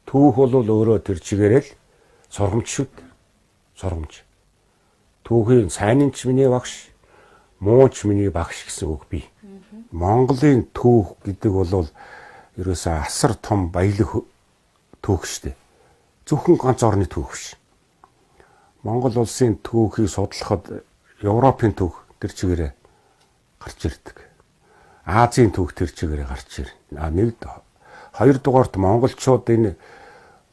Түүх бол өөрөө тэр чигээрэл сургамж шүү дээ. Сургамж. Түүхийн сайн ч миний багш, муу ч миний багш гэсэн үг бий. Монголын түүх гэдэг бол ерөөсөө асар том баялаг түүх шүү дээ. Зөвхөн ганц орны түүх биш. Монгол улсын түүхийг судлахад Европын түүх тэр чигээрээ гарч ирдэг. Азийн түүх тэр чигээрээ гарч ирнэ. Хоёрдугаарт монголчууд энэ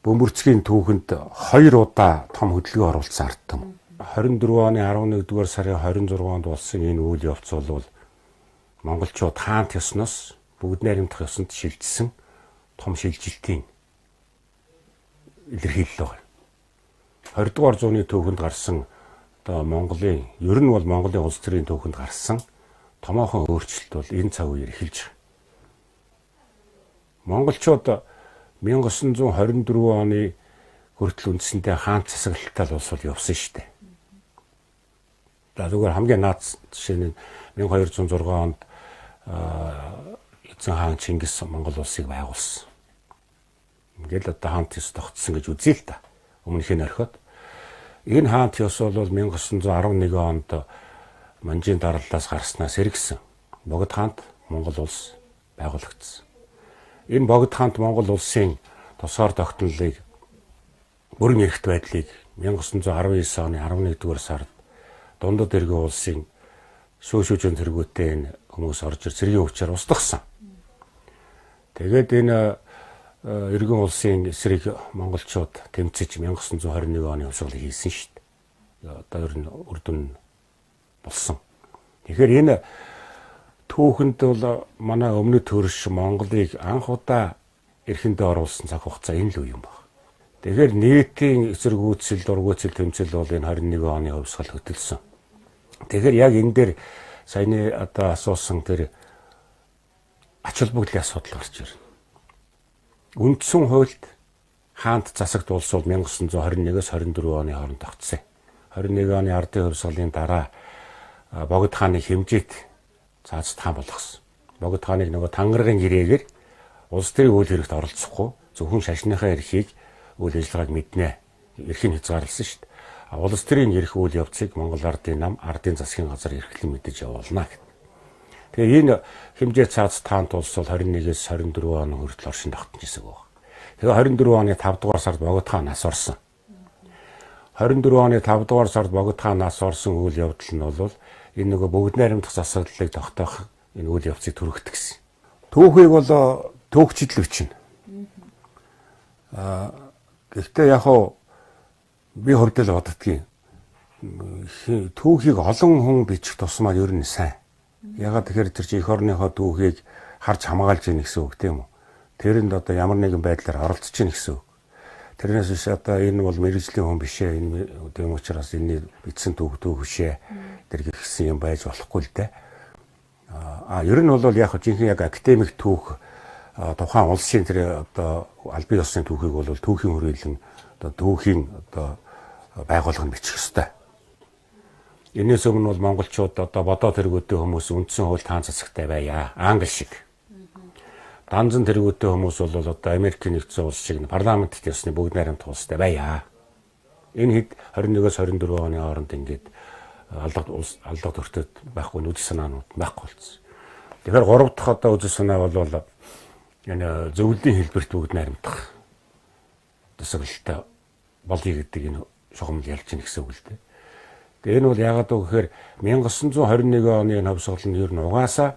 бөмбөрцгийн түүхэнд 2 удаа том хөдөлгөөн оруулсан ард том. 24 оны 11-р сарын 26-нд болсон энэ үйл явц бол монголчууд хаант ёсноос бүгд найрамдах ёсонд шилжсэн том шилжилтийн илэрхийлэл байна. 20-р зууны түүхэнд гарсан одоо Монголын ер нь бол Монголын улс төрийн түүхэнд гарсан томоохон өөрчлөлт бол энэ цаг үеэр эхэлж байгаа. Монголчууд 1924 оны хүртэл үндсэндээ хаант засаглалттай улс бол явсан шүү дээ. За зүгээр хамгийн наад жишээ нь 1206 онд эзэн хаан Чингис Монгол улсыг байгуулсан. Ингээл одоо хаант ёс тогтсон гэж үзье л та. Өмнөхийг орхиод. Энэ хаант ёс бол 1911 онд Манжийн дараллаас гарснаас эргэсэн. Богд хаант Монгол улс байгуулагдсан. Энэ Богд хаант Монгол улсын тусгаар тогтнолыг бүрэн эрхт байдлыг 1919 оны 11-р сард Дундад эргэн улсын шүүжин тэргүүтээ энэ хүмүүс орж ир цэргийн өвчээр устгасан. Тэгээд энэ эргэн улсын эсрэг монголчууд тэмцэж 1921 оны хувьсгалыг хийсэн шүү дээ. Одоо ер нь үр дүн болсон. Тэгэхээр энэ түүхэнд бол манай өмнөд төрш Монголыг анх удаа эрхэндээ оруулсан цаг хугацаа энэ л үе юм байна. Тэгэхээр нийтийн эсэргүүцэл, дургүйцэл тэмцэл бол энэ 21 оны хувьсгал хөтөлсөн. Тэгэхээр яг энэ дээр саяны одоо асуусан тэр ач холбогдлын асуудал гарч ирнэ. Үндсэн хуульд хаант засагт улс бол 1921-с 24 оны хооронд тогтсон. 21 оны ардын хувьсгалын дараа Богд хааны хэмжээт цаазт хаан болгосон. Богд хааныг нөгөө тангаргийн гэрээгээр улс төрийн үйл хэрэгт оролцохгүй зөвхөн шашныхаа эрхийг үйл ажиллагааг мэднэ. Эрхийг хязгаарласан шүү дээ. Улс төрийн эрх үйл явцыг Монгол ардын нам, ардын засгийн газар эрхлэн мэдэж явуулна гэдэг. Тэгээ энэ хэмжээ цаазт хаант улс бол 21-с 24 оны хүртэл оршин тогтнож ирсэн баг. Тэгээ 24 оны 5 дугаар сард Богд хаан нас орсон. 24 оны 5 дугаар сард Богд хаан нас орсон үйл явдал нь бол энэ нөгөө бүгд найрамдах засаглалыг тогтоох энэ үйл явцыг түргэх гэсэн. Түүхийг бол түүхчидлэг чинь. Гэхдээ яг хоо би хөрдөл боддгийн түүхийг олон хүн бичих тусмаа ер нь сайн. Ягаад тэгэхээр тэр чинь эх орныхоо түүхийг харж хамгаалж ийн гэсэн үг тийм үү? Тэрэнд одоо ямар нэгэн байдлаар оролцож ийн гэсэн үг. Тэрнээс биш одоо энэ бол мэрэгжлийн хүн биш ээ. Энэ тийм учраас энэ бичсэн түүх бишээ. Тэр гихсэн юм байж болохгүй л дээ. Ер нь бол яг жинхэнэ яг академик түүх тухайн улсын тэр одоо албан ёсны түүхийг бол түүхийн хүрээлэн одоо түүхийн одоо байгууллага нь бичих ёстой. Энээс өмнө бол монголчууд одоо бодоо тэргүүтээ хүмүүс үндсэн хууль таан засагтай байя. Англи шиг. Данзан тэргүүтээ хүмүүс бол одоо Америкийн нэгдсэн улс шиг парламентт ёсны бүгд найрамдах улстай байя. Энэ хэд 21-с 24 оны хооронд ингээд алдаг төртөд байхгүй үйл санаанууд байхгүй болсон. Тэгэхээр 3 дахь одоо үйл санаа бол энэ зөвлөлийн хэлбэрт бүгд найрамдах засаглалтай болъё гэдэг энэ шугамд ялж ийн гэсэн үг л дээ. Тэгээ энэ бол яагаад вэ гэхээр 1921 оны энэ хувьсгал нь ер нь угаасаа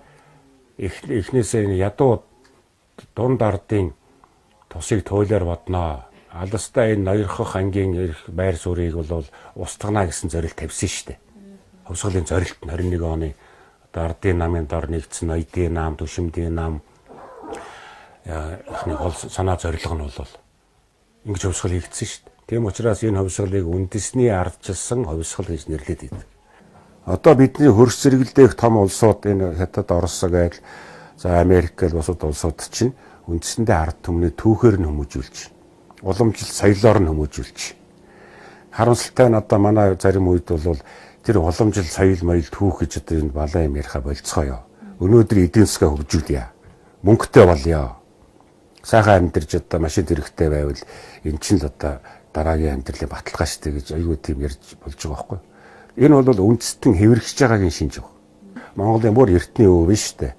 эхнээсээ энэ ядуу дунд ардын тусыг туйлаар бодноо. Алстаа энэ ноёрхох ангийн эрх байр суурийг бол устгана гэсэн зорилт тавьсан шүү дээ. Хувьсгалын зорилт нь 21 оны одоо ардын намын дор нэгдсэн ноёдын нам, түшимдийн нам эхний гол санаа зорилго нь бол ингэж хувьсгал хийгдсэн шүү дээ. Тийм учраас энэ хувьсгалыг үндэсний ардчилсан хувьсгал гэж нэрлэдэг байдаг. Одоо бидний хөрс зэрэгэлдэх том улсууд энэ Хятад, Орос гээд за Америк гэл бусад улсууд чинь үндэсэндээ ард түмний түүхээр нь хүмүүжүүлж, уламжлалт соёлоор нь хүмүүжүүлж. Харамсалтай нь одоо манай зарим үед бол тэр уламжлалт соёл моёл түүх гэж одоо энэ балан юм яриха болцгоё. Өнөөдөр эдийн засгаа хөгжүүлье. Мөнгөтэй болъё. сайхан амьдарч одоо машин хэрэгтэй байвал эн чинь л одоо дараагийн амьдралын баталгаа шүү дээ гэж аюу тийм ярьж болж байгаа байхгүй. Энэ бол үндэстэн хэвэрхэж байгаагийн шинж баг. Монголын бүр эртний өв биш үү?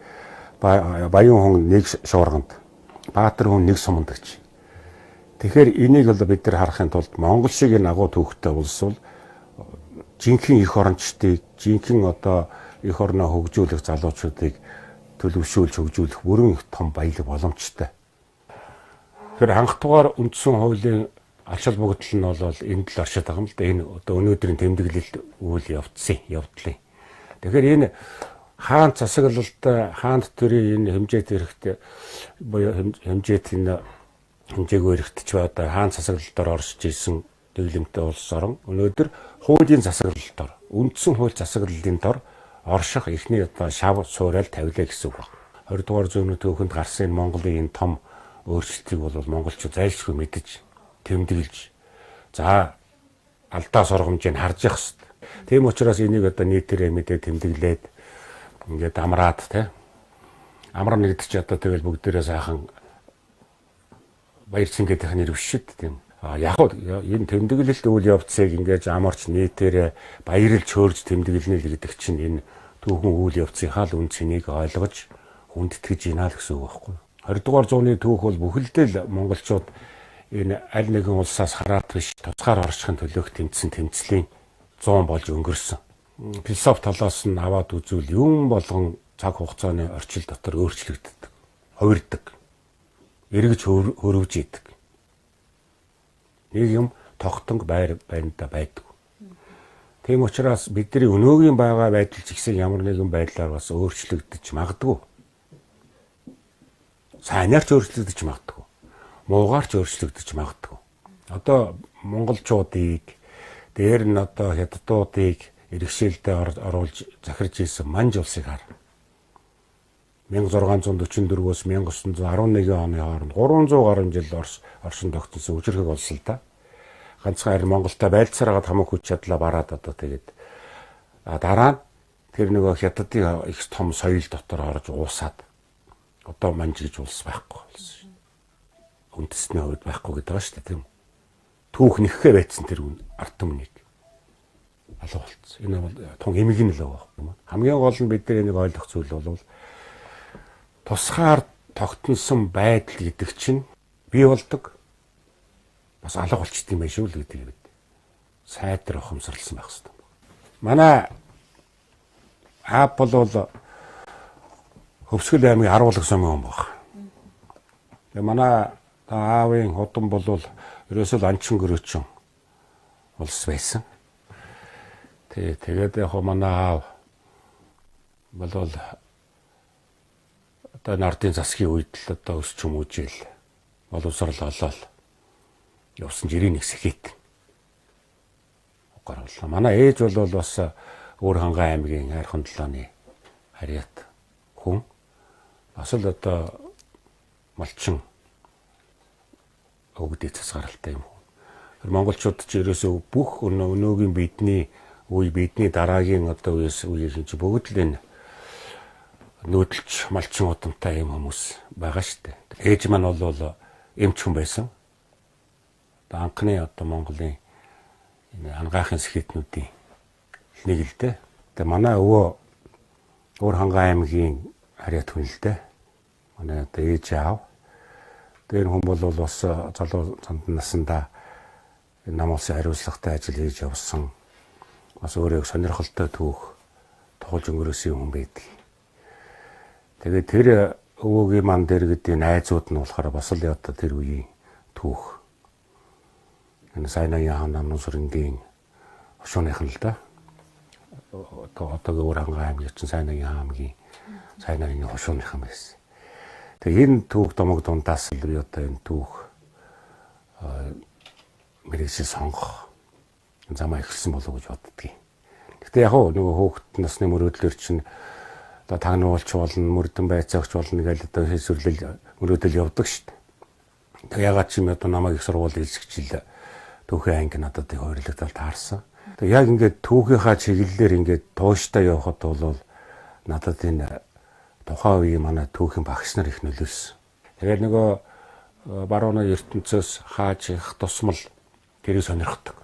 Баян хүн нэг шуурганд, баатар хүн нэг суманд гэж. Тэгэхээр энийг бол бид нар харахын тулд Монгол шиг энэ агуу түүхтэй улс бол жинхэнэ эх орончдыг, жинхэнэ одоо эх орноо хөгжүүлэх залуучуудыг төлөвшүүлж хөгжүүлэх бүрэн том баялаг боломжтой. Тэгэхээр анх тугаар үндсэн хуулийн ач холбогдол нь бол энэ л оршиж байгаа юм л да. Энэ одоо өнөөдрийн тэмдэглэлд үйл явдлын. Тэгэхээр энэ хаан засаглалтай хаанд төрийн энэ хэмжээт эрэхтэй буюу хэмжээгүй эрэхтч одоо хаан засаглалтаар оршиж исэн дэглэмтэй улс орон өнөөдөр хуулийн засаглалтаар үндсэн хууль засаглалын дор орших эхний одоо шав суурал тавилаа гэсэн үг байна. 20 дугаар зууны түүхэнд гарсан энэ Монголын энэ том өөрчлөлтийг бол монголчууд зайлшгүй мэдэж тэмдэглэж за алдаа сургамжийг харж явах хэрэгтэй. Тийм учраас энийг одоо нийтээрээ мэдээ тэмдэглээд ингээд амраад амар нэгдэж одоо тэгэл бүгдээрээ сайхан баяр цэнгээд нэр бишэд тийм. Яг энэ тэмдэглэлт үйл явцыг ингээд амарч нийтээрээ баярлж хөөрж тэмдэглэнэ л гэдэг чинь энэ түүхэн үйл явцынхаа л үн цэнийг ойлгож хүндэтгэж ийна л гэсэн үг байхгүй. 20 дугаар зууны түүх бол бүхэлдээ л монголчууд энэ аль нэгэн улсаас хараад биш туцгаар оршихын төлөөх тэмцсэн тэмцлийн 100 болж өнгөрсөн. Философи талаас нь аваад үзвэл юм болгон цаг хугацааны орчил дотор өөрчлөгддөг, хувирдаг, эргэж хөрвж идэг. Нэг юм тогтонг байранда байдаг. Тийм учраас бидний өнөөгийн байгаа байдал ч гэсэн ямар нэгэн байдлаар бас өөрчлөгдөж магадгүй. Сайнаар ч өөрчлөгдөж магадгүй. Муугаар ч өөрчлөгдөж магадгүй. Одоо монголчуудыг дээр нь одоо хятадуудыг иргэшээлдээ оруулж захирж исэн Манж улсыг хар. 1644-өөс 1911 оны хооронд 300 гаруй жил оршин тогтсон үжирхэг улс л да. Ганцхан харин Монголтой байлцараад хамаг хүч чадлаа бараад одоо тэгээд дараа нь тэр нөгөө хятадын их том соёл дотор орж уусаад одоо Манж гэж улс байхгүй болсон. Үндэсний хувьд байхгүй гэдэг байгаа шүү дээ тийм. Түүх нэххээ байцсан тэр ард түмнийг алга болцсон. Энэ бол тун эмгэн л байгаа юм. Хамгийн гол нь бид нар энийг ойлгох зүйл бол тусгаар тогтносон байдал гэдэг чинь бий болдог. Бас алга болчт юм байх шүү л гэдэг бид сайтар ухамсарласан байх хэрэгтэй. Манай аав бол Хөвсгөл аймгийн Аруулга сумын хүн баг. Тэгээ манай аавын худам бол ерөөсөө анчин гөрөөчөн улс байсан. Тэгээд яг манай аав бол одоо нардын засгийн үед л одоо өсч хүмүүжил боловсрал олоод явсан жирийн нэг сэхийт гаргалаа. Манай ээж бол бас Өөр хангай аймгийн Хайрхан долооны харьяат хүн бас л одоо малчин өвгдөд цасгаралтай юм. Монголчууд ч ерөөсөө бүх өнөөгийн бидний дараагийн одоо үеийн чи бүгд л энэ нүүдэлч малчин удамтай юм хүмүүс байгаа шүү дээ. Ээж маань бол эмч хүн байсан. Анхны одоо Монголын энэ ангаахын сэхэтнүүдийн нэг л дээ. Тэгээ манай өвөө Өөр хангай аймгийн харьяат хүн л дээ. Манай одоо ээж аав. Тэр хүн бол бас залуу цанд насандаа нам улсын хариуцлагатай ажил хийж явсан. Бас өөрөө сонирхолтой түүх тохолж өнгөрөөсөн хүн байдаг. Тэгээд тэр өвөөгийн ман дээр гэдэг найзууд нь болохоор бас л одоо тэр үеийн түүх. Энэ Сайнагийн хаан намын сүрэнгийн хошууных нь л да. Одоо Өөр хангай аймгийн Сайнагийн хаамгийн Сайнагийн хошууных юм байсан. Тэгээ энэ түүх домог дундаас л одоо энэ түүх мэрэгчээ сонгох замаа ихсэн болов гэж боддгийг. Гэхдээ яг нөгөө хөөхт насны мөрөөдлөөр чинь одоо тагнуулч болно, мөрдөн байцаагч болно гэж одоо хэсвэрлэл мөрөөдөл явдаг шүү дээ. Тэг ягаад ч юм одоо намайг их сургууль хэлсгчил түүхийн анги надад их ойролцоол таарсан. Тэг яг ингээд түүхийнхаа чиглэлээр ингээд тууштай явхад бол надад энэ тухайн үеийн манай түүхийн багш нар их нөлөөлсөн. Тэгээд нөгөө барууны ертөнцөөс хааж их тусмал тэрийг сонирхдаг.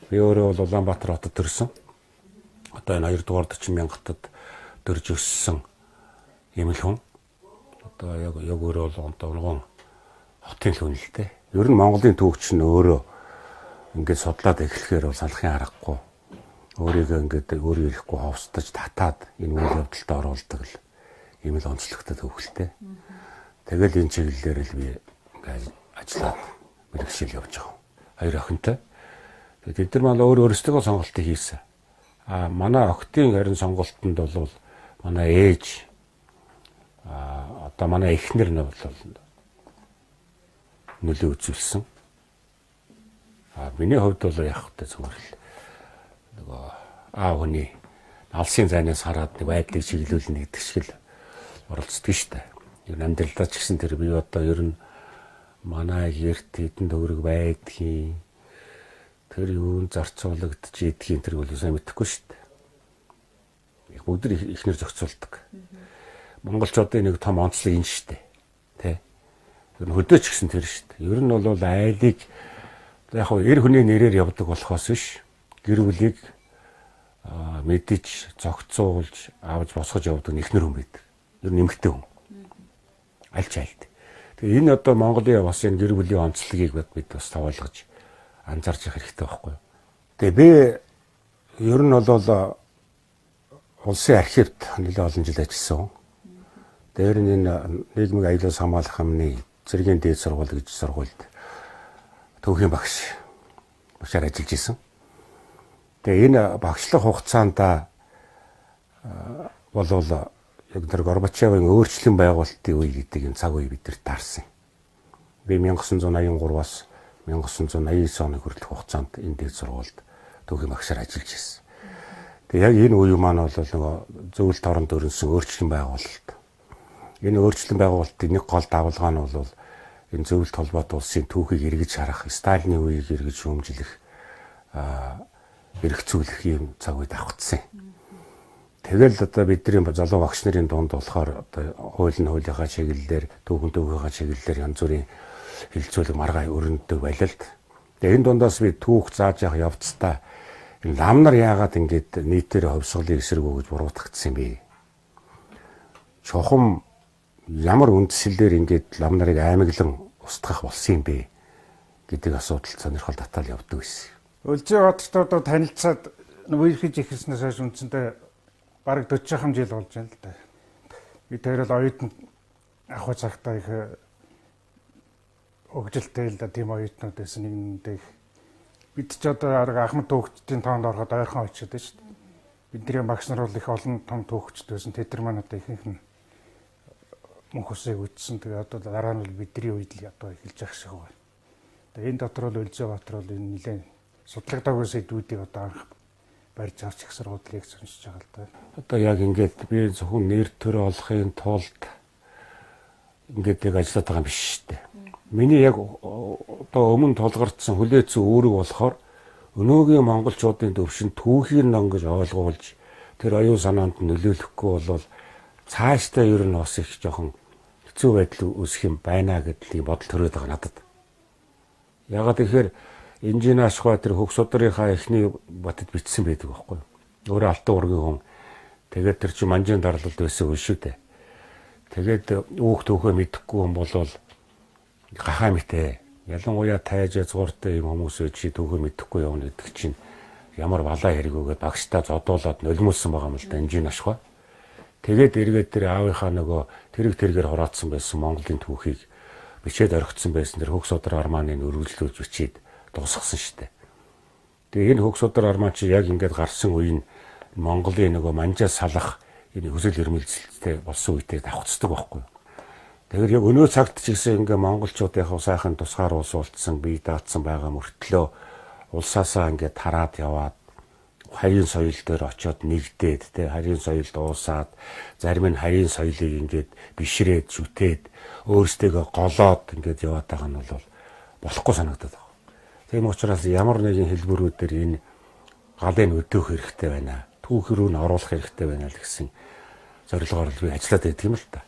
Би өөрөө бол Улаанбаатар хотод төрсөн. Одоо энэ 2-40 мянгатад төрж өссөн юм л хүн. Одоо яг өөрөө бол онтогон хотын л хүн л дээ. Ер нь Монголын түүх чинь өөрөө ингээд судлаад эхлэхээр бол салахын аргагүй. Өөрийгөө ингээд өөрөө ирэхгүй ховстож татаад энэ үйл явдалд оруулдаг л ийм л онцлогтой төвхөлтэй. Тэгэл энэ чиглэлээр л би ингээд ажиллаад мэргэжил явж байгаа. Хоёр охинтой. Тэгээд тэд нар маань өөрсдөө сонголтыг хийсэн. Манай охтын харин сонголтонд бол манай ээж одоо манай эхнэр нь бол нөлөө үзүүлсэн. Миний хувьд бол яг хөтэ зүгээр л нөгөө аав хүний алсын зайнаас хараад нэг байдлыг чиглүүлнэ гэдэг шиг л оролцдог шүү дээ. Ер нь амьдралдаа ч гэсэн тэр би одоо ер нь манай гэрт хэдэн төгрөг байдгийн тэр юун зарцуулагдж идгийн тэр бол сайн мэдэхгүй шүү дээ. Бүгд ихнэр зохицуулдаг. Монголчуудын нэг том онцлог энэ шүү дээ. Тэ. Ер нь хөдөөч гэсэн тэр шүү дээ. Ер нь бол айлыг яг хөө эр хүний нэрээр явдаг болохоос биш гэр бүлийг мэдэж зохицуулж авч босгож явдаг ихнэр хүн байдаг. Ер нь эмэгтэй хүн. Аль ч айлд. Тэгээ энэ одоо Монголын бас энэ гэр бүлийн онцлогийг бид бас тоолгож анзаарч явах хэрэгтэй байхгүй юу. Тэгээ би ер нь бол улсын архивт нэлээд олон жил ажилласан. Дээр нь энэ нийгмийн аюулаас хамгаалах амны зэргийн дээд сургууль гэж сургуульд төвхийн багшаар ажиллаж исэн. Тэгээ энэ багшлах хугацаанд бол яг тэр Горбачевын өөрчлөлт байгуулалтын үе гэдэг энэ цаг үе бидэрт таарсан. Би 1983-аас 1989 оны хүртэлх хугацаанд энэ дээд сургуульд төвхийн багшаар ажиллаж исэн. Тэгээ яг энэ үе маань бол нөгөө зөвлөлт оронд өрнөсөн өөрчлөлт байгуулалт. Энэ өөрчлөлт байгуулалтын нэг гол давалгаа нь бол энэ зөвлөлт холбоот улсын түүхийг эргэж харах, Сталины үеийг эргэж шүүмжлэх, эргэцүүлэх юм цаг үед давхцсан. Тэгэл одоо бидний залуу багш нарын дунд болохоор одоо хуулийнхаа чиглэлээр, түүхийнхаа чиглэлээр янз бүрийн хилцүүлэг маргаа өрнөдөг байлалд. Тэгээ энэ дундаас би түүх зааж явах явцдаа энэ лам нар яагаад ингэж нийтээр ховсголыг эсэргүүгэж буруутгагдсан юм бэ? Чухам ямар үндслээр ингэж лам нарыг аймаглан устгах болсон юм бэ гэдэг асуудал сонирхол татал явдаг байсан. Өлзий хоттой танилцаад үерхэж ихснээс хойш үндсэндээ бараг 40 жил болж байна л да. Би тэр л оюутан ахуй цагтаа их өгжилтэй л да, тийм оюутнууд байсан нэгнээ бид ч одоо Ахмад түүхчдийн тоонд ороход ойрхон очиод байна шүү дээ. Бидний багш нар бол их олон том түүхчд байсан. Тэд нар маань одоо ихэнх нь мөнх усыг үтсэн. Тэгээ одоо дараа нь бидний үед л одоо эхэлж ах шиг байна. Тэгээ энэ дотор бол Өлзий Баатар бол энэ нэлээд судлагдаагүй сэдвүүдийг одоо анх барьж авч их сургуулийг сонирч байгаа л да. Одоо яг ингээд би зөвхөн нэр төр олохын тулд ингээд яг ажиллаад байгаа юм биш шүү дээ. Миний яг одоо өмнө тулгардсан хүлээцэн үүрэг болохоор өнөөгийн монголчуудын төвшин түүхийг нонгож ойлгуулж тэр оюун санаанд нөлөөлөхгүй бол цаашдаа ер нь бас их жоохон хэцүү байдал үүсэх юм байна гэдэг бодол төрөөд байгаа надад. Ягаад тэгэхээр Инженер Ашхбай тэр хөх судрынхаа эхний батд бичсэн байдаг байхгүй юу? Өөрөө алтан ургийн хүн. Тэгээд тэр чинь манжин дарлалд байсан үе шүү дээ. Тэгээд үүх түүхээ мэдэхгүй хүн болвол гахаа мэтэ. Ялангуяа тайж язгууртай юм хүмүүс чи түүхээ мэдэхгүй явна гэдэг чинь ямар балаа хэрэг өгөөд багштай зодуулаад нулимулсан байгаа юм л да Инженер Ашхбай. Тэгээд эргээд тэр аавынхаа нөгөө тэргээр хураацсан байсан Монголын түүхийг бичээд орхицсан байсан тэр хөх судрын армааныг өргөжлүүлж бичээд дуусгасан шүү дээ. Тэгээ энэ хөх судрын арман чи яг ингээд гарсан үеийн Монголын нөгөө манжаа салах энэ хүсэл эрмэлзэлтэй болсон үедээ давхцдаг байхгүй юу. Тэгэхээр яг өнөө цагт ч гэсэн ингээ монголчуудынхаа сайхан тусгаар улс уулцсан бие даатсан байгаа мөртлөө улсаасаа ингээ тараад яваад харийн соёл дээр очиод нэгдээд тэ харийн соёл дуусаад зарим нь харийн соёлыг ингээд бишрээд шүтээд өөрсдөө голоод ингээд яваад байгаа нь бол болохгүй санагдаад байна. Тийм учраас ямар нэгэн хэлбэрүүдээр энэ галыг өдөөх хэрэгтэй байна. Түүх рүү нь оруулах хэрэгтэй байна л гэсэн зорилгоор би ажиллаад байдаг юм л та.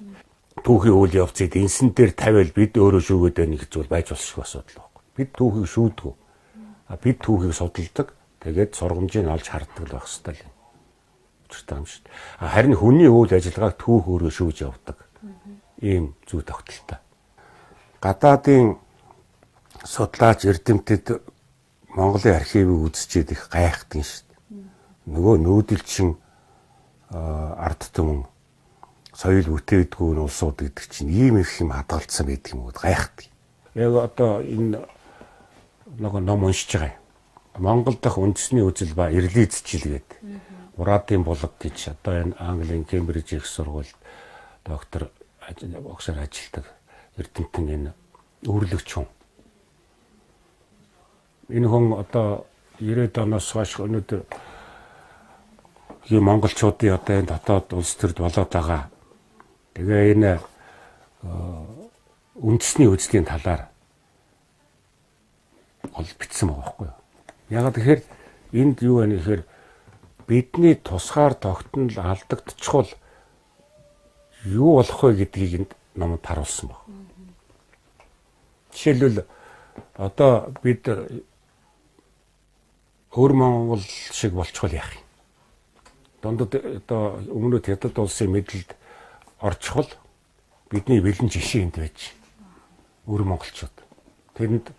түүхийн үйл явцыг энсэн дээр тавиал бид өөрөө шүүгээд байна гэж зүйл байж болох шиг асуудал байхгүй. Бид түүхийг шүүдгүү. Бид түүхийг судалдаг. Тэгээд сургамжийг олж хардаг л байх ёстой юм. Учиртай юм шүү дээ. Харин хүний үйл ажиллагааг түүх өөрөө шүүж явдаг. Ийм зүй тогтолтой. Гадаадын судлаач эрдэмтэд Монголын архивыг үзчихэд их гайхдаг шүү дээ. Нөгөө нүүдэлчин ард түмэн соёл бүтээдгүй улсууд гэдэг чинь ийм их юм хадгалсан байдаг юм уу гайхдаг. Яг одоо энэ нөгөө ном уншиж байгаа юм. Монгол дахь үндэсний үзэл ба эрлий зэчил гэдэг. Ураадын булаг гэж одоо энэ Английн Кембриж их сургуульд доктор огсоор ажилладаг эрдэмтэн энэ өвөрлөгч хүн. Энэ хүн одоо 90-ад оноос хойш өнөөдөр монголчуудын одоо энэ дотоод улс төрд болоод байгаа. Тэгээ энэ үндэсний үзлийн талаар ол бичсэн байгаа байхгүй юу? Яг тэгэхээр энд юу вэ гэхээр бидний тусгаар тогтнол алдагдчихвал юу болох вэ гэдгийг энд номод харуулсан баг. Жишээлбэл одоо бид өвөр Монгол шиг болчихвол яах юм? Дундад одоо өмнөд хятад улсын мэдлэлд орчихвол бидний бэлэн жишээ энд байж өвөр монголчууд. Тэрэнд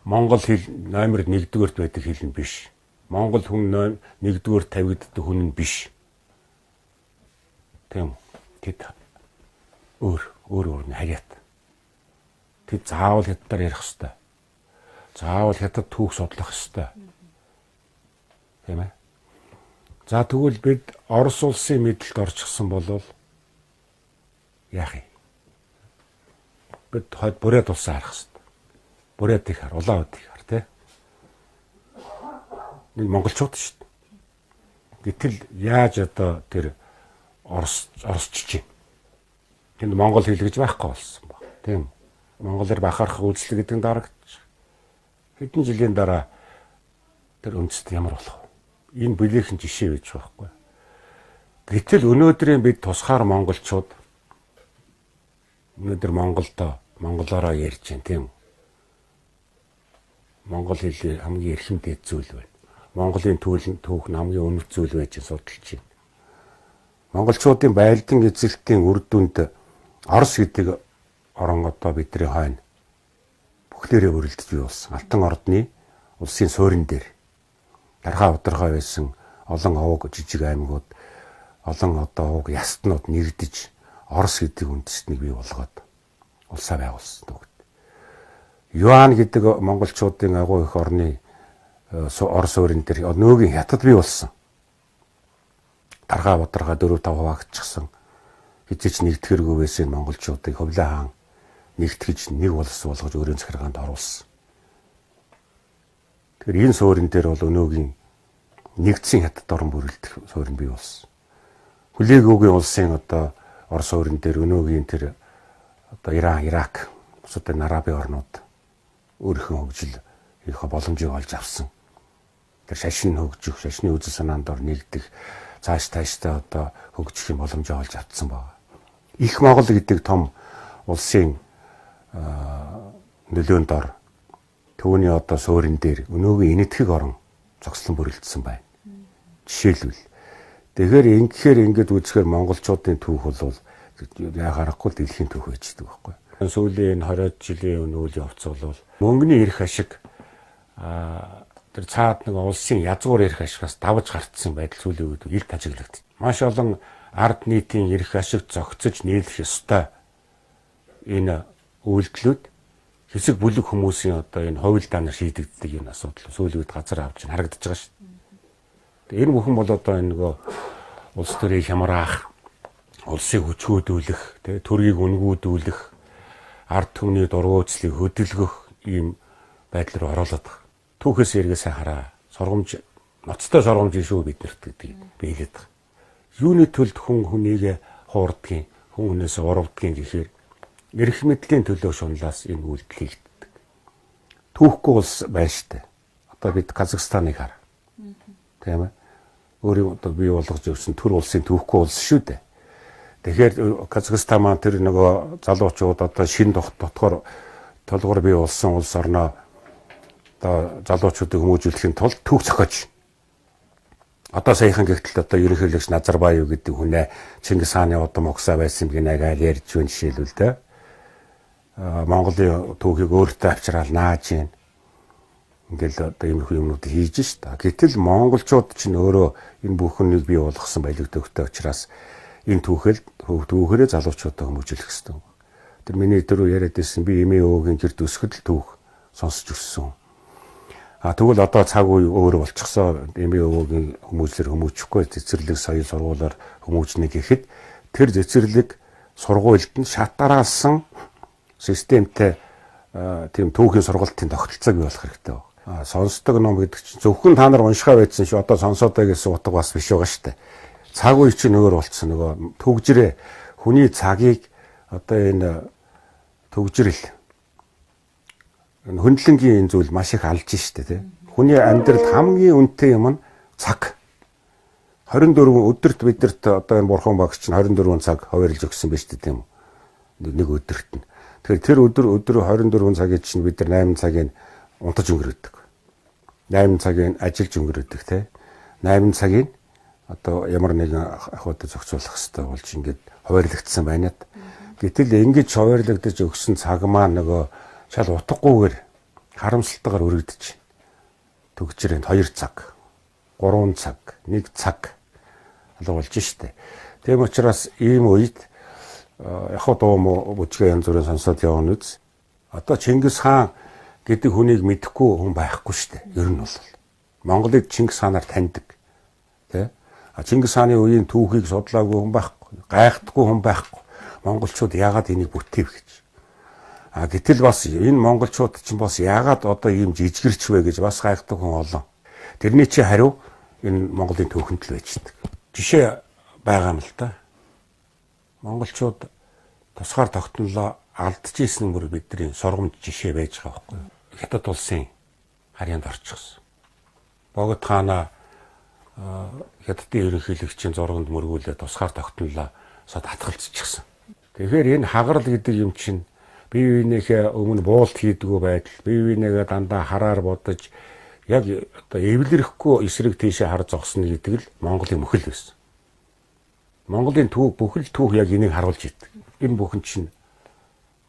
монгол хэл номер 1-р байдаг хэл нь биш. Монгол хүн 1-р тавигддаг хүн нь биш. Тийм үү? Тэд өөр нь хаяат. Тэд заавал хятадаар ярих хэвээр. Заавал хятад түүх судлах хэвээр. Тийм ээ. За тэгвэл бид Орос улсын мэдлэлд орчихсон бол яах юм? Бид хойд буряд улсаа харах хэвээр. Буряд их хар, улаан их хар тий. Энэ монголчууд шүү дээ. Гэтэл яаж одоо тэр орсчиж байна? Тэнд монгол хэл гэж байхгүй болсон баг. Тийм. Монголоор бахарах үйлчлэг гэдэг нь дарагдчих. Хэдэн жилийн дараа тэр үндэст ямар болох вэ? Энэ бүлэхэн жишээ байж байхгүй. Гэтэл өнөөдрийн бид тусгаар монголчууд өнөөдөр монголоор ярьж байна тийм үү? Монгол хэлээр хамгийн эрхэм дэд зүйл байна. Монголын түүх нь хамгийн үнэт зүйл байж судалж байна. Монголчуудын байлдан эзэлтийн үр дүнд Орос гэдэг орон одоо бидний хойно бүхлээрээ өрөлдөж бий болсон. Алтан ордны улсын суурин дээр дархаа ударгаа байсан олон овог жижиг аймагуд олон одоо овог ястнууд нэгдэж Орос гэдэг үндэстнийг бий болгоод улсаа байгуулсан. Юан гэдэг монголчуудын агуу их орны Орос суурин дээр нөөгийн хятад бий болсон. Дархаа ударгаа 4-5 хуваагдчихсан. Хизээч нэгдэхэргүй байсан монголчуудыг Хөвлөө хаан нэгтгэж нэг улс болгож өөрийн захиргаанд оруулсан. Тэгэхээр энэ суурин дээр бол өнөөгийн нэгдсэн хятад орн бүрэлдэх суурин бий болсон. Хүлээгүүгийн улсын одоо Орос суурин дээр өнөөгийн тэр одоо Иран, Ирак, бусад арабын орнууд өөрийнхөө хөгжил хийх боломжийг олж авсан. Тэр шашин хөгжих, шашны үзэл санаанд ор нэгдэх, цаашдаа одоо хөгжих юм боломжийг олж авсан байна. Их Монгол гэдэг том улсын нөлөөнд ор түүний одоо суурин дээр өнөөгийн энэтхэг орон зогслон бүрэлдсэн байна. Жишээлбэл тэгэхээр ингээд үзэхээр монголчуудын түүх бол яа харахгүй дэлхийн түүх байждаг байхгүй. Сүүлийн 20 жилийн үйл явц бол мөнгөний эрх ашиг тэр цаад нэг улсын язгуур эрх ашигаас давж гартсан байдал сүүлийн үед илт ажиглагдав. Маш олон ард нийтийн эрх ашиг зохицож нийлэх ёстой энэ үйлдэлүүд хэсэг бүлэг хүмүүсийн одоо энэ хувилдаанаар шийдэгддэг энэ асуудал сүүлийн үед газар авч харагдаж байгаа шүү дээ. Энэ бүхэн бол одоо энэ нөгөө улс төрийг хямраах, улсыг хүчгүүдүүлэх, төргийг үнгүүдүүлэх, ард түмний дургуйцлыг хөдөлгөх ийм байдал руу оруулаад байгаа. Түүхээс эргээсээ хараа. Сургамж ноцтой сургамж шүү биднэрт гэдэг биелээд байгаа. Юуны төлд хүн хүнийг хуурдгийн, хүн хүнээс урвдгийн гэхээр эрх мэдлийн төлөө шунлаас энэ үйлдэл хийгддэг. Түүхгүй улс байна штэ. Одоо бид Казахстаныг хар. Тийм ээ. Өөрийн одоо бий болгож өгсөн төр улсын түүхгүй улс шүү дээ. Тэгэхээр Казахстан маань тэр нөгөө залуучууд одоо шин дотгоор толгоор бий болсон улс орноо одоо залуучуудыг хүмүүжүүлэхийн тулд түүх зохиож. Одоо саяхан гэгтэл одоо ерөнхийлөгч Назарбаев гэдэг хүнээ Чингис хааны удам угсаа байсан гинэ гэж ярьж байна жишээлбэл тэ. Монголын түүхийг өөртөө авчраад нааж гин. Ингээл одоо иймэрхүү юмнууд хийж шít. Гэтэл монголчууд чинь өөрөө энэ бүхнийг бий болгосон баялаг төгтөө учраас энэ түүхээрээ залуучуудаа хүмүүжүүлэх хэрэгтэй. Тэр миний түрүү яриад байсан би эмээ өвөгийн гэрд өсгөл түүх сонсч өссөн. Тэгвэл одоо цаг үе өөр болчихсоо эмээ өвөгийн хүмүүжлэр хүмүүжихгүй цэцэрлэг соёл сургуулаар хүмүүжнэ гэхэд тэр цэцэрлэг сургуульд нь шатараалсан системтэй тийм түүхийн сургалтын тогтолцоог бий болох хэрэгтэй байна. Сонсдог ном гэдэг чинь зөвхөн та нар уншихаа байсан шүү одоо сонсоодоо гэсэн утга бас биш байгаа шүү дээ. Цаг үе чинь өөр болцсон нөгөө төгжрээ хүний цагийг одоо энэ төгжрөл хөндлөнгийн зүйл маш их алж штэ тий. Хүний амьдралд хамгийн үнэтэй юм нь цаг. 24 өдөрт бидэрт одоо энэ бурхан багч нь 24 цаг хуваарлж өгсөн биз дээ тийм үү. Нэг өдөрт нь. Тэгэхээр тэр өдөр 24 цагийн чинь бид нар 8 цагийг унтаж өнгөрөөдөг. 8 цагийг ажиллаж өнгөрөөдөг тий. 8 цагийг одоо ямар нэгэн ахуйтай зохицуулах хэрэгтэй болж ингээд хуваарлагдсан байна. Гэтэл ингэж хуваарлагдаж өгсөн цаг маань нөгөө шал утгагүйгээр харамсалтайгаар өргөдөж төгжрээнд 2 цаг, 3 цаг, 1 цаг болж штэ. Тийм учраас ийм үед яг дуу бүжгээ янз бүрийн сонсоод явна үз. Одоо Чингис хаан гэдэг хүнийг мэдэхгүй хүн байхгүй штэ. Ер нь бол Монголыг Чингис хаанаар таньдаг. Тэ? Чингис хааны үеийн түүхийг судлаагүй хүн байхгүй, гайхдаггүй хүн байхгүй. Монголчууд яагаад энийг бүтээв гэж. Гэтэл бас энэ монголчууд чинь бас яагаад одоо ийм жижигэрч вэ гэж бас гайхдаг хүн олон. Тэрний чи хариу энэ Монголын түүхэнд л байждаг. Жишээ байгаа юм л та. Монголчууд тусгаар тогтнолоо алдж ийсэн мөр бидний сургамж жишээ байж байгаа байхгүй юу? Хятад улсын харьяанд орчихсон. Богд хаана хятадын ерөнхийлөгчийн зурганд мөргүүлээ тусгаар тогтнолоо сод хатгалцчихсан. Тэгэхээр энэ хагарал гэдэг юм чинь бие биенийхээ өмнө буулт хийдгүү байдал, бие биенийгээ дандаа хараар бодож яг одоо эвлэрэхгүй эсрэг тийшээ хар зогсно гэдэг л Монголын мөхөл байсан. Монголын бүхэл түүх яг энийг харуулж идэг. Энэ бүхэн чинь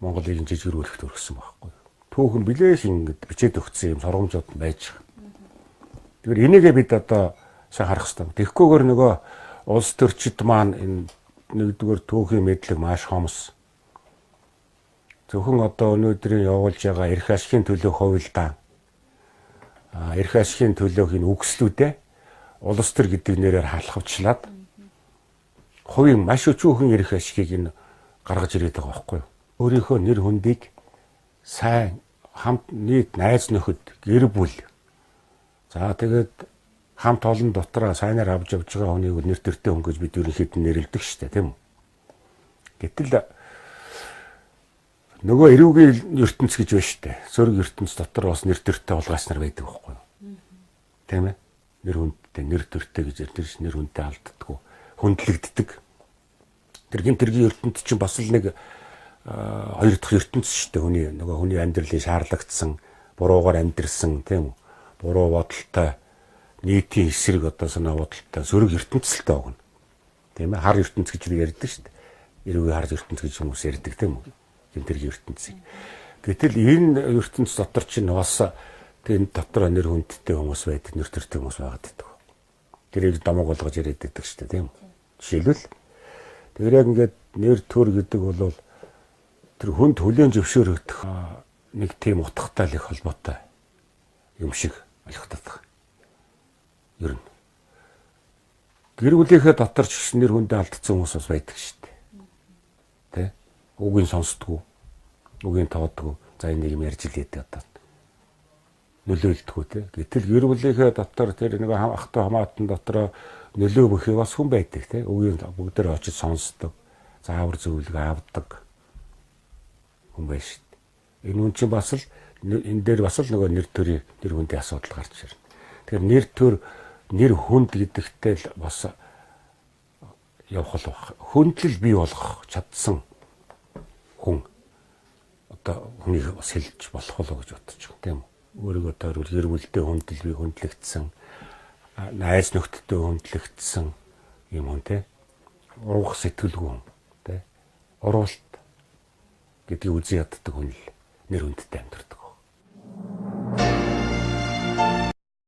Монголыг жижигрүүлэхт өргөсөн байхгүй. Түүх нь билээс ингэж бичээд өгсөн юм сургамжууд байж байгаа. Тэгэхээр энийгээ бид одоо сайн харах хэрэгтэй. Тэгэхгүйгээр нөгөө улс төрчид маань энэ нэгдүгээр түүхийн мэдлэг маш хомс. Зөвхөн одоо өнөөдрийн явуулж байгаа эрх ашигын төлөөх хувилдаан. Эрх ашигын төлөөх энэ үгслүүдээ улс төр гэдэг нэрээр халахвчлаад хувийн маш өчүүхэн эрх ашигыг энэ гаргаж ирээд байгаа байхгүй юу? Өөрийнхөө нэр хүндийг сайн хамт нийт найз нөхөд гэр бүл. За тэгээд хамт олон дотроо сайнаар авч явж байгаа хүнийг нэр төртэй хүн гэж бид ерөнхийд нь нэрлэдэг шүү дээ, тийм үү? Гэтэл нөгөө эрүүгийн ертөнц гэж байна шүү дээ. Сөрөг ертөнц дотор бас нэр төртэй улгааснаар байдаг байхгүй юу? Тийм ээ? Нэр хүндтэй, нэр төртэй гэж тэр нэр хүндтэй алддаггүй, хүндлэгддэг. Тэр гин тэргийн ертөнц чинь бас л нэг хоёр дахь ертөнц шүү дээ. Хүний амьдралын шаардлагатсан, буруугаар амьдрсан, тийм үү? Буруу бодолтой, нийтийн эсрэг одоо санаа бодолтой сөрөг ертөнцтэй байна. Тийм ээ? Хар ертөнц гэж би ярьдаг шүү дээ. Эрүүгийн хар ертөнц гэж хүмүүс ярьдаг, тийм үү? Тэргийн ертөнцийг. Гэтэл энэ ертөнц дотор чинь бас энэ дотор нэр хүндтэй хүмүүс байдаг, нэр төртэй хүмүүс байгаад байдаг. Тэрийг домог болгож яриад байдаг шүү дээ, тийм үү? Жишээлбэл тэр яг ингээд нэр төр гэдэг бол тэр хүнд хүлээн зөвшөөрөгдөх нэг тийм утгатай л их холбоотой юм шиг ойлгогддог. Ер нь гэр бүлийнхээ дотор ч гэсэн нэр хүндээ алдсан хүмүүс бас байдаг шүү дээ. Тэ? Үгийн сонсдгоо, үгийн тоодгоо, за энийг юм ярьж илээд одоо нөлөөлдгөө те. Гэтэл гэр бүлийнхээ дотор тэр нэг ахтай хамаатан дотор нөлөө бүхий бас хүн байдаг те. Үгийн бүгдээр очиж сонсдог, заавар зөвлөгөө авдаг хүн байна шүү дээ. Энэ хүн чинь бас л энэ дээр бас л нөгөө нэр төрийн нэр хүндийн асуудал гарч ирнэ. Тэгэхээр нэр төр нэр хүнд гэдэгтэй л бас явах л баг. Хүндлэл бий болгох чадсан хүн одоо хүнийг бас хэлж болох болоо гэж бодож байгаа тийм үү. Өөрийгөө тойрвол гэр бүлдээ хүндэл бий хүндлэгдсэн, найз нөхдөдөө хүндлэгдсэн юм хүн тийм. Уруух сэтгэлгүй хүн тийм. Уруулт гэдгийг үзэн яддаг хүн л нэр хүндтэй амьдардаг.